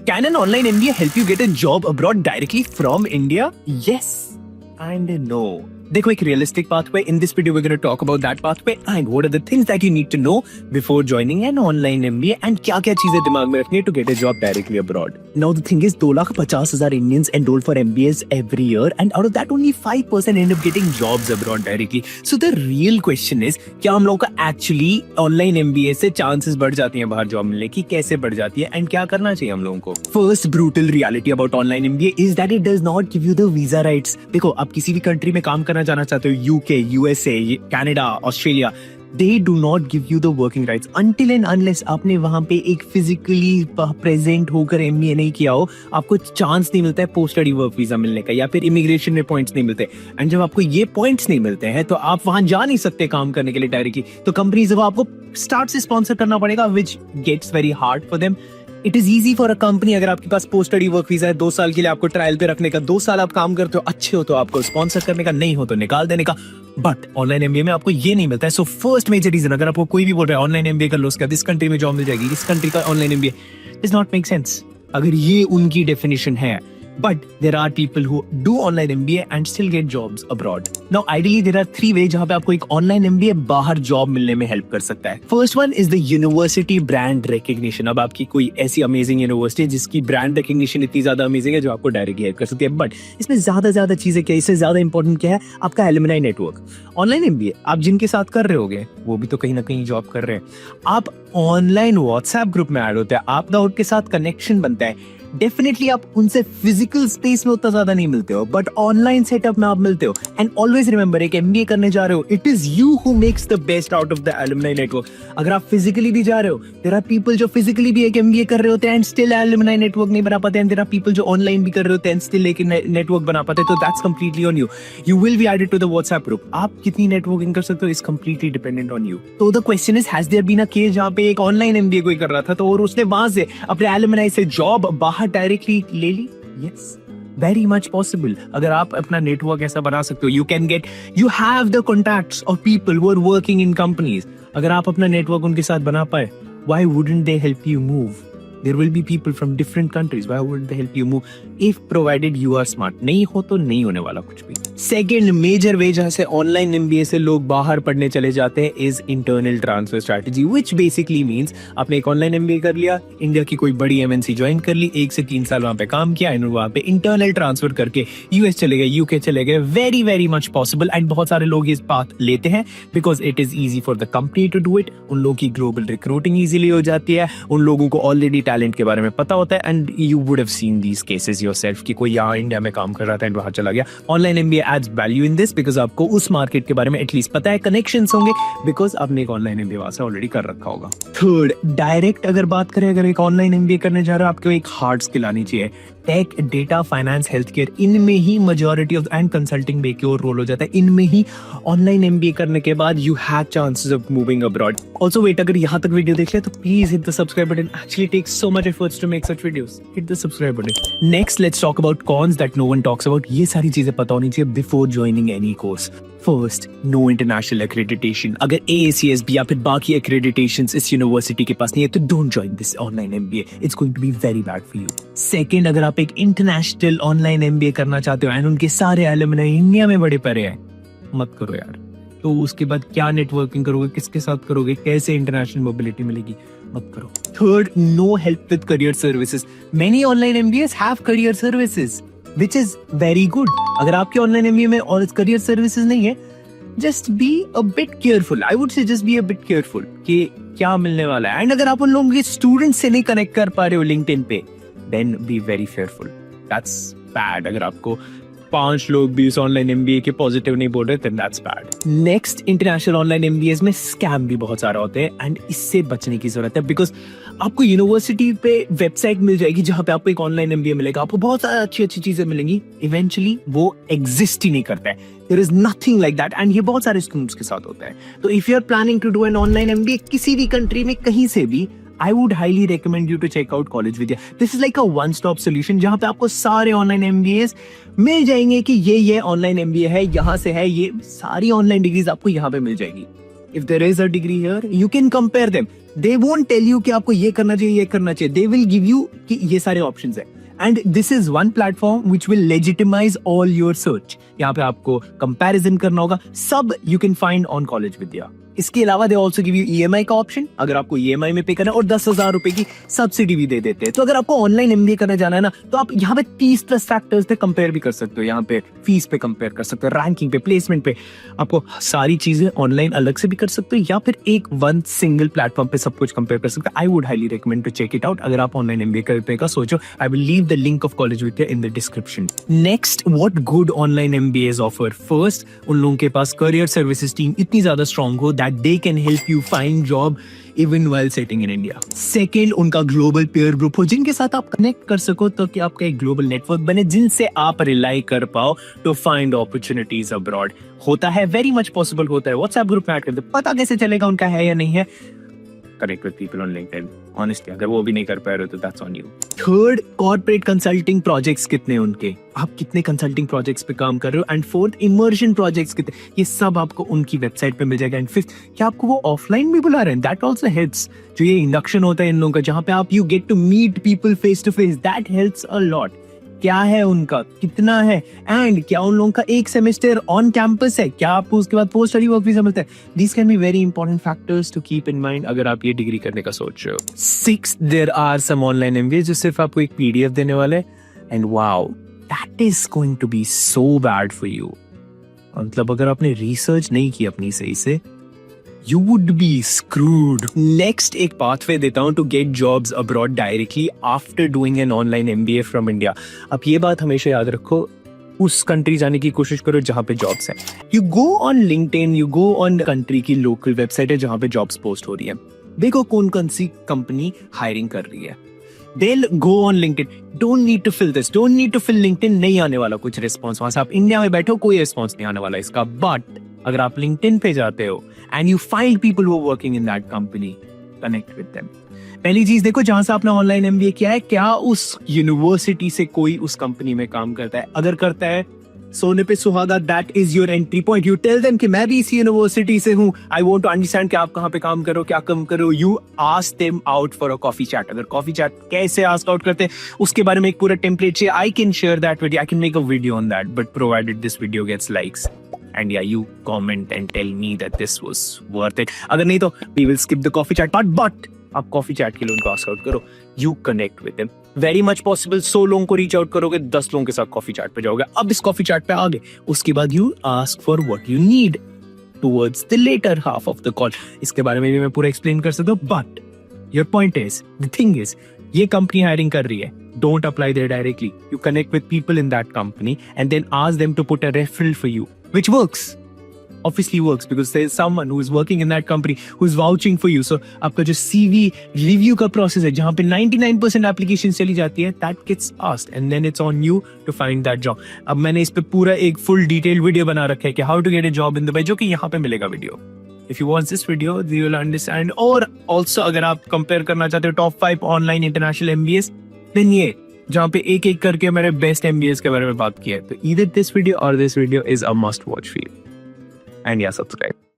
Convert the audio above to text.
Can an online MBA help you get a job abroad directly from India? Yes and no. देखो एक realistic pathway. In this video, we're going to talk about that pathway and what are the things that you need to know before joining an online MBA and क्या-क्या चीजें दिमाग में रखनी है to get a job directly abroad. Now the thing is, 2,50,000 Indians enroll for MBAs every year, and out of that only 5% end up getting jobs abroad directly. So the real question is, क्या हम लोगों का actually online MBA से chances बढ़ जाती हैं बाहर job मिलने की, कैसे बढ़ जाती है, and क्या करना चाहिए हम लोगों को? First brutal reality about online MBA is that it does not give you the visa rights. देखो आप किसी भी country में काम करना जाना चाहते हो, UK, USA, Canada, Australia, they do not give you the working rights until and unless आपने वहां पे एक physically present होकर MBA नहीं किया हो, आपको चांस नहीं मिलता है पोस्ट स्टडी वर्क वीजा मिलने का, या फिर इमिग्रेशन में पॉइंट्स नहीं मिलते. एंड जब आपको ये पॉइंट्स नहीं मिलते हैं तो आप वहां जा नहीं सकते काम करने के लिए डायरेक्टली. तो कंपनीज को आपको स्टार्ट से स्पॉन्सर करना पड़ेगा, which gets very hard for them. It is easy for a company, अगर आपके पास पोस्ट स्टडी वर्क वीजा है 2 साल के लिए आपको ट्रायल पे रखने का, 2 साल आप काम करते हो, अच्छे हो तो आपको स्पॉन्सर करने का, नहीं हो तो निकाल देने का. बट ऑनलाइन एमबीए में आपको ये नहीं मिलता है. सो फर्स्ट मेजर रीजन, अगर आपको कोई भी बोल रहा है ऑनलाइन एमबीए कर लो, उसके बाद इस कंट्री में जॉब मिल जाएगी, इस कंट्री का online MBA, does not make sense अगर ये उनकी डेफिनेशन है. But there are people who do online MBA and still get jobs abroad. Now, ideally, there are 3 ways जहाँ पे आपको एक online MBA बाहर job मिलने में help कर सकता है. First one is the university brand recognition. अब आपकी कोई ऐसी amazing university है जिसकी brand recognition इतनी ज़्यादा amazing है जो आपको directly help कर सकती है. But इसमें ज़्यादा चीज़ें क्या है, इससे ज़्यादा important क्या है, आपका alumni network. Online MBA आप जिनके साथ कर रहे होगे वो भी तो कहीं ना कहीं जॉब कर रहे हैं. आप ऑनलाइन व्हाट्सएप ग्रुप में ऐड होते हैं, आपका उनके साथ कनेक्शन बनता है. डेफिनेटली आप उनसे फिजिकल स्पेस में उतना ज्यादा नहीं मिलते हो, बट ऑनलाइन सेटअप में आप मिलते हो. एंड ऑलवेज रिमेंबर, एक एमबीए करने जा रहे हो, it is you who makes the best out of the alumni network. अगर आप फिजिकली भी जा रहे हो, देयर आर पीपल जो फिजिकली भी एक एमबीए कर रहे होते हैं एंड स्टिल एलुमनाई नेटवर्क नहीं बना पाते, एंड देयर आर पीपल जो ऑनलाइन भी कर रहे होते हैं एंड स्टिल एक नेटवर्क बना पाते हैं. तो that's completely on you. You will be added to the WhatsApp group. आप कितनी नेटवर्किंग कर सकते हो is completely dependent on you. तो the question is, has there been a case जहां पे एक ऑनलाइन एमबीए कोई कर रहा था तो और उसने वहां से अपने एलुमनाई से जॉब बाहर डायरेक्टली ले ली? Yes, very much possible. अगर आप अपना नेटवर्क ऐसा बना सकते हो, you have the contacts of people who are working in companies. अगर आप अपना नेटवर्क उनके साथ बना पाए, why wouldn't they help you move? There will be people from different countries. Why wouldn't they help you move? If provided you are smart. नहीं हो तो नहीं होने वाला कुछ भी. सेकेंड मेजर वे जहां से ऑनलाइन एमबीए से लोग बाहर पढ़ने चले जाते हैं is internal transfer strategy, which basically means आपने एक ऑनलाइन एमबीए कर लिया, इंडिया की कोई बड़ी एमएनसी ज्वाइन कर ली, 1 से 3 साल वहां पे काम किया एंड वहां पे इंटरनल ट्रांसफर करके यूएस चले गए, यूके चले गए. Very much possible. एंड बहुत सारे लोग इस पाथ लेते हैं because it is easy for the company to do it. उन लोगों की ग्लोबल रिक्रूटिंग ईजिली हो जाती है, उन लोगों को ऑलरेडी टैलेंट के बारे में पता होता है. And you would have seen these cases yourself कि कोई यहाँ इंडिया में काम कर रहा था एंड वहां चला गया. Online MBA adds value in this because आपको उस मार्केट के बारे में एटलीस्ट पता है, कनेक्शंस होंगे बिकॉज आपने एक ऑनलाइन एमबीए वहां से ऑलरेडी कर रखा होगा. थर्ड, डायरेक्ट अगर बात करें, अगर एक ऑनलाइन एमबीए करने जा रहे हो, आपको एक हार्ड स्किल आनी चाहिए. Tech, data, finance, health care, इनमें ही मेजॉरिटी ऑफ एंड कंसल्टिंग भी एक और रोल हो जाता है. इनमें ही ऑनलाइन एमबीए करने के बाद you have chances of moving abroad. Also wait, अगर यहाँ तक वीडियो देख ले तो please hit the subscribe button. Actually takes so much efforts to make such videos. Hit the subscribe button. Next, let's talk about cons that no one talks about. ये सारी चीजें पता होनी चाहिए before joining any course. First, no international accreditation. अगर AACSB या फिर बाकी एक्रेडिटेशंस इस यूनिवर्सिटी के पास नहीं है तो don't join this online MBA. It's going to be very bad for you. Second, अगर आप एक इंटरनेशनल ऑनलाइन एमबीए करना चाहते हो एंड उनके सारे एलुमनाई इंडिया में बड़े पड़े हैं, मत करो यार. तो उसके बाद क्या नेटवर्किंग करोगे, किसके साथ करोगे, कैसे इंटरनेशनल मोबिलिटी मिलेगी, मत करो. Third, no help with career services. Many online MBAs have career services which is very good. अगर आपके ऑनलाइन एमबीए में और करियर सर्विसेज नहीं है, just be a bit careful. I would say just be a bit careful कि क्या मिलने वाला है. एंड अगर आप उन लोगों के स्टूडेंट से नहीं कनेक्ट कर पा रहे हो लिंक्डइन पे, then be very fearful. That's bad. अगर आपको 5 लोग भी इस ऑनलाइन एमबीए के पॉजिटिव नहीं बोल रहे, then that's bad. Next, international online MBS में स्कैम भी बहुत सारा होते हैं एंड इससे बचने की जरूरत है बिकॉज आपको यूनिवर्सिटी पे वेबसाइट मिल जाएगी जहां पे आपको एक ऑनलाइन एमबीए मिलेगा, आपको बहुत सारी अच्छी चीजें मिलेंगी. इवेंचुअली वो एग्जिस्ट ही नहीं करता है. There is nothing like that and ये बहुत सारे स्टूडेंट्स के साथ होता है. तो if you are planning to do an online MBA किसी भी कंट्री में कहीं से भी, I would highly recommend you to check out College Vidya. This is like a one-stop solution जहाँ पे आपको सारे ऑनलाइन MBAs मिल जाएंगे कि ये ऑनलाइन MBA है, यहाँ से है, ये सारी ऑनलाइन डिग्रीज आपको यहाँ पे मिल जाएगी. If there is a degree here, you can compare them. They won't tell you कि आपको ये करना चाहिए, ये करना चाहिए. दे विल गिव यू कि ये सारे ऑप्शंस है. And this is one platform which will legitimise all your search. यहाँ पे आपको कंपैरिजन करना होगा, सब you can find on college Vidya. इसके अलावा they also give you EMI का ऑप्शन, अगर आपको EMI में पे करना है, और 10,000 रुपए की सब्सिडी भी दे देते हैं. तो अगर आपको ऑनलाइन MBA करने जाना है ना, तो आप यहाँ पे 30+ फैक्टर्स पे कंपेयर भी कर सकते हो. यहाँ पे फीस पे कंपेयर कर सकते हो, रैंकिंग पे, प्लेसमेंट पे. आपको सारी चीजें ऑनलाइन अलग से भी कर सकते हो, या फिर एक वन सिंगल प्लेटफॉर्म पे सब कुछ कंपेयर कर सकते हो. I would highly recommend to check it out अगर आप ऑनलाइन MBA करने का सोचो. I will leave the link of college Vidya in the description. Next, what good online MBAs offer. First, उन लोगों के पास करियर सर्विसेज टीम इतनी ज्यादा स्ट्रांग हो that they can help you find job even while sitting in India. Second, उनका global pair group हो जिनके साथ आप कनेक्ट कर सको, तो कि आपका एक ग्लोबल नेटवर्क बने जिनसे आप रिलाई कर पाओ टू फाइंड अपॉर्चुनिटीज अब्रॉड. होता है, वेरी मच पॉसिबल होता है. व्हाट्सएप ग्रुप में ऐड कर दो, पता कैसे चलेगा उनका है या नहीं है. Connect with people on LinkedIn. Honestly अगर वो भी नहीं कर पा रहे हो तो that's on you. Third, corporate consulting projects कितने उनके, आप कितने कंसल्टिंग प्रोजेक्ट्स पे काम कर रहे हो. एंड फोर्थ, इमर्जन प्रोजेक्ट्स कितने, ये सब आपको उनकी वेबसाइट पे मिल जाएगा. एंड फिफ्थ, क्या आपको वो ऑफलाइन भी बुला रहे हैं, दैट आल्सो हेल्प्स. जो ये इंडक्शन होता है इन लोगों का, जहाँ पे आप you get to meet people face to face, that helps a lot. क्या है उनका, कितना है, एंड क्या उन लोगों का एक सेमेस्टर ऑन कैंपस है, क्या आपको उसके बाद पोस्ट स्टडी वर्क भी मिलता है. These can be very important factors to keep in mind अगर आप ये डिग्री करने का सोच रहे हो. Sixth, there are some online MBA जो सिर्फ आपको एक PDF देने वाले, and wow that is going to be so bad for you. मतलब अगर आपने रिसर्च नहीं की अपनी सही से, you would be screwed. Next, एक pathway देता हूँ to get jobs abroad directly after doing an online MBA from India. अब ये बात हमेशा याद रखो, उस कंट्री जाने की कोशिश करो जहाँ पे जॉब्स हैं. You go on LinkedIn, you go on country की लोकल वेबसाइट है जहाँ पे जॉब्स पोस्ट हो रही है. देखो कौन सी कंपनी हायरिंग कर रही है. They'll go on LinkedIn. Don't need to fill this. Don't need to fill LinkedIn. नहीं आने वाला कुछ रिस्पॉन्स. वहां से आप इंडिया में बैठो, कोई रिस्पॉन्स नहीं आने वाला इसका. बट अगर आप LinkedIn पे जाते हो and you find people who are working in that company, connect with them. पहली चीज देखो, जहां से आपने ऑनलाइन MBA किया है, क्या उस यूनिवर्सिटी से कोई उस कंपनी में काम करता है. अगर करता है, सोने पे सुहागा, that is your entry point. You tell them कि मैं भी इसी यूनिवर्सिटी से हूं, आई वांट टू अंडरस्टैंड कि आप कहां पे काम करो, क्या काम करो. You ask them out for a coffee chat. अगर कॉफी चैट कैसे आस्क आउट करते हैं उसके बारे में एक पूरा टेम्पलेट चाहिए, I can share that video, I can make a video on that, but provided this video gets likes. And yeah, you comment and tell me that this was worth it. अगर नहीं तो we will skip the coffee chat part. But आप coffee chat के लिए उनको ask out करो. You connect with them. Very much possible 100 लोगों को reach out करोगे, 10 लोगों के साथ coffee chat पे जाओगे. अब इस coffee chat पे आ गए, उसके बाद you ask for what you need towards the later half of the call. इसके बारे में भी मैं पूरा explain कर सकता हूँ. But your point is, the thing is, ये कंपनी हायरिंग कर रही है, don't apply there directly. You connect with people in that company and then ask them to put a referral for you, which works. Obviously works because there is someone who is working in that company who is vouching for you. So आपका जो CV review का process है, जहाँ पे 99% applications चली जाती है, that gets asked and then it's on you to find that job. अब मैंने इस पे पूरा एक full detailed video बना रखा है कि how to get a job in Dubai, जो कि यहाँ पे मिलेगा video. If you watch this video, you will understand. और also अगर आप compare करना चाहते हो top 5 online international MBAs, then ये जहाँ पे एक एक करके मेरे बेस्ट MBAs के बारे में बात की है, तो either this video or this video is a must watch for you. And yeah, subscribe.